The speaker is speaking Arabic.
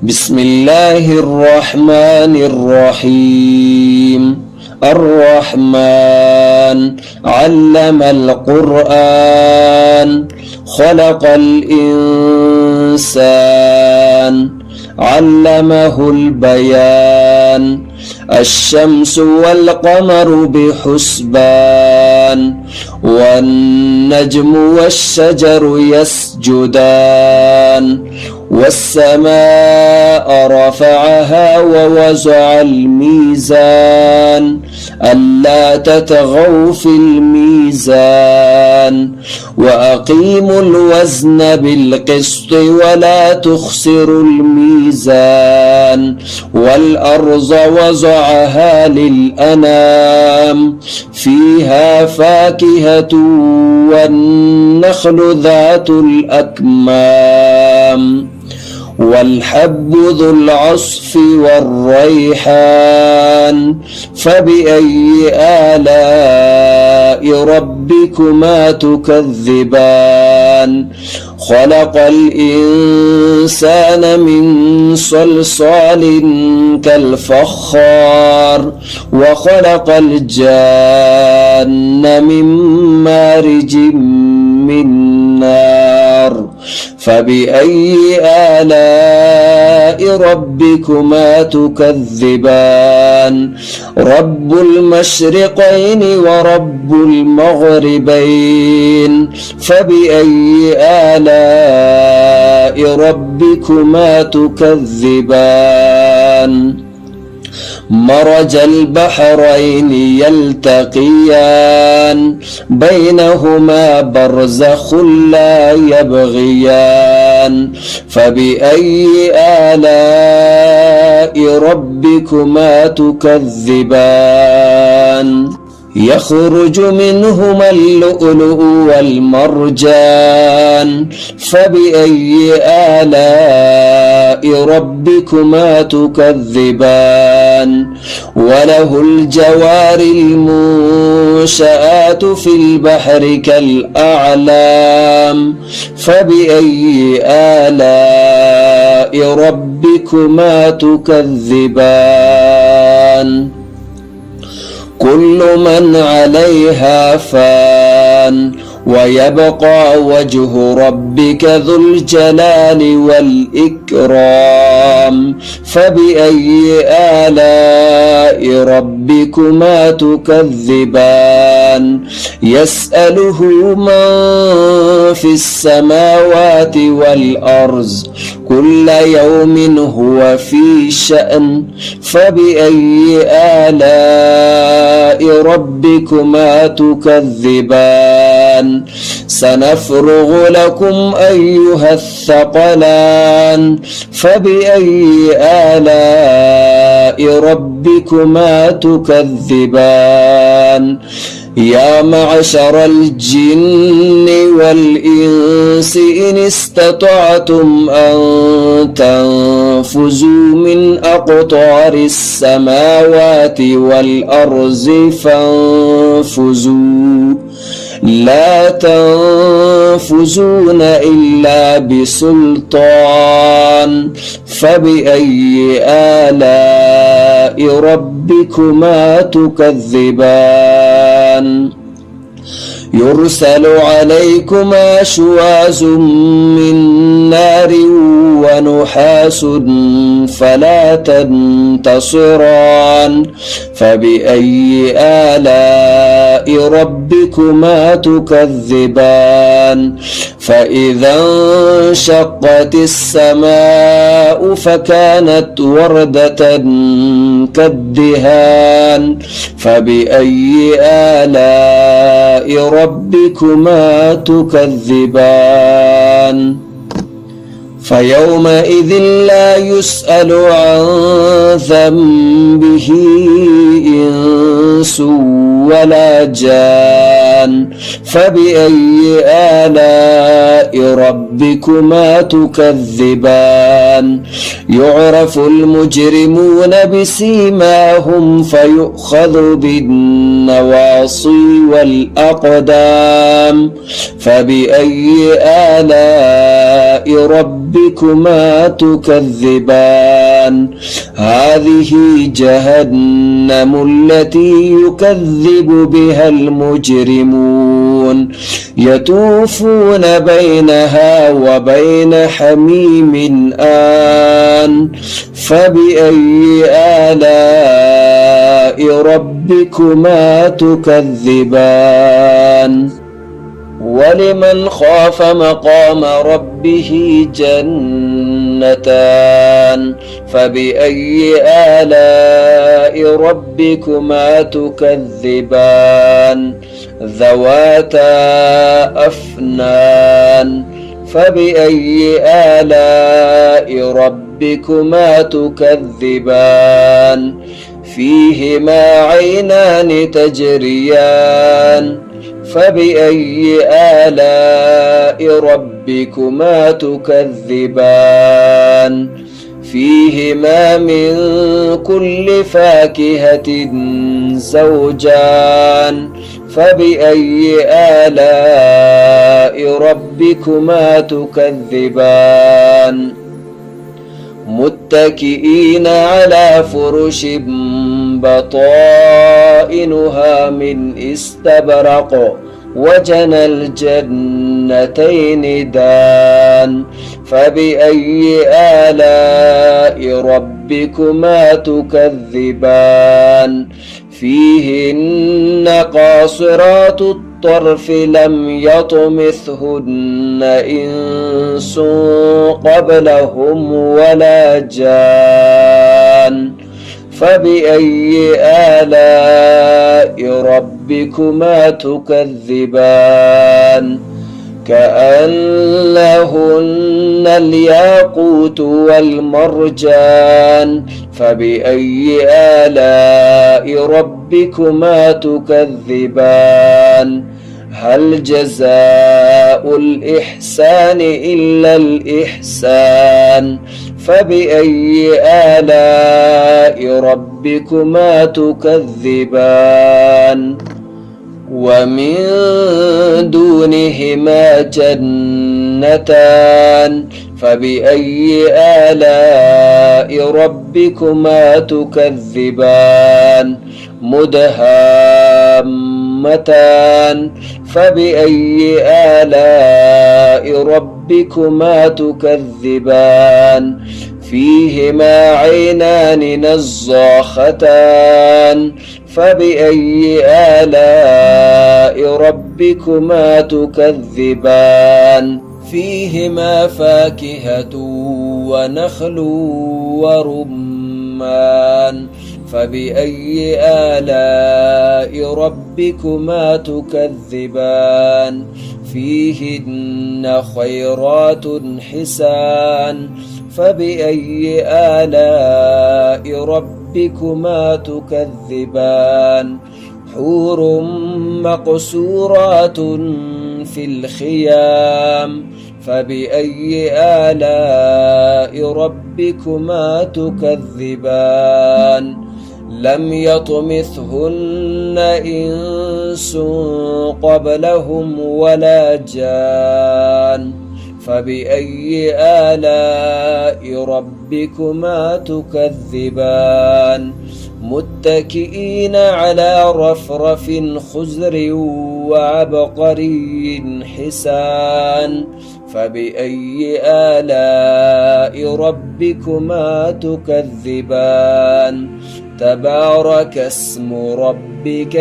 بسم الله الرحمن الرحيم. الرحمن علم القرآن خلق الإنسان علمه البيان. الشمس والقمر بحسبان والنجم والشجر يسجدان. والسماء رفعها ووضع الميزان ألا تطغوا في الميزان وأقيموا الوزن بالقسط ولا تخسروا الميزان. والأرض وضعها للأنام فيها فاكهة والنخل ذات الأكمام والحب ذو العصف والريحان. فبأي آلاء ربكما تكذبان؟ خلق الإنسان من صلصال كالفخار وخلق الجان من مارج من نار. فبأي آلاء ربكما تكذبان؟ رب المشرقين ورب المغربين. فبأي آلاء ربكما تكذبان؟ مرج البحرين يلتقيان بينهما برزخ لا يبغيان. فبأي آلاء ربكما تكذبان؟ يخرج منهما اللؤلؤ والمرجان. فبأي آلاء ربكما تكذبان؟ وله الجوار المنشآت في البحر كالأعلام. فبأي آلاء ربكما تكذبان؟ كل من عليها فان ويبقى وجه ربك ذو الجلال والإكرام. فبأي آلاء ربكما تكذبان؟ يسأله من في السماوات والأرض كل يوم هو في شأن. فبأي آلاء ربكما تكذبان؟ سنفرغ لكم أيها الثقلان. فبأي آلاء ربكما تكذبان؟ يا معشر الجن والإنس إن استطعتم أن تنفذوا من أقطار السماوات والأرض فانفذوا لا تنفذون إلا بسلطان. فبأي آلاء ربكما تكذبان؟ يرسل عليكما شواظ من نار ونحاس فلا تنتصران. فبأي آلاء ربكما تكذبان؟ فإذا انشقت السماء فكانت وردة كالدهان. فبأي آلاء ربكما تكذبان؟ فيومئذ لا يسأل عن ذنبه إنس ولا جان. فبأي آلاء ربكما تكذبان؟ يعرف المجرمون بسيماهم فيؤخذ بالنواصي والأقدام فبأي آلاء ربكما تكذبان هذه جهنم التي يكذب بها المجرمون يطوفون بينها وبين حميم آن فبأي آلاء ربكما تكذبان ولمن خاف مقام ربه جنتان فبأي آلاء ربكما تكذبان ذواتا أفنان فبأي آلاء ربكما تكذبان فيهما عينان تجريان فبأي آلاء ربكما تكذبان فيهما من كل فاكهة زوجان فبأي آلاء ربكما تكذبان متكئين على فرش بطائنها من استبرق وجنى الجنتين دان فبأي آلاء ربكما تكذبان فيهن قاصرات الطرف لم يطمثهن إنس قبلهم ولا جان فبأي آلاء ربكما تكذبان كأنهن الياقوت والمرجان فبأي آلاء ربكما تكذبان هل جزاء الإحسان إلا الإحسان فبأي آلاء ربكما تكذبان ومن دونهما جنتان فبأي آلاء ربكما تكذبان مدهامتان فبأي آلاء ربكما تكذبان فيهما عينان نضاختان فبأي آلاء ربكما تكذبان فيهما فاكهة ونخل ورمان فبأي آلاء ربكما تكذبان فيهن خيرات حسان فبأي آلاء ربكما تكذبان حور مقصورات في الخيام فبأي آلاء ربكما تكذبان لم يطمثهن إنس قبلهم ولا جان فبأي آلاء ربكما تكذبان متكئين على رفرف خضر وعبقري حسان فبأي آلاء ربكما تكذبان تبارك اسم ربك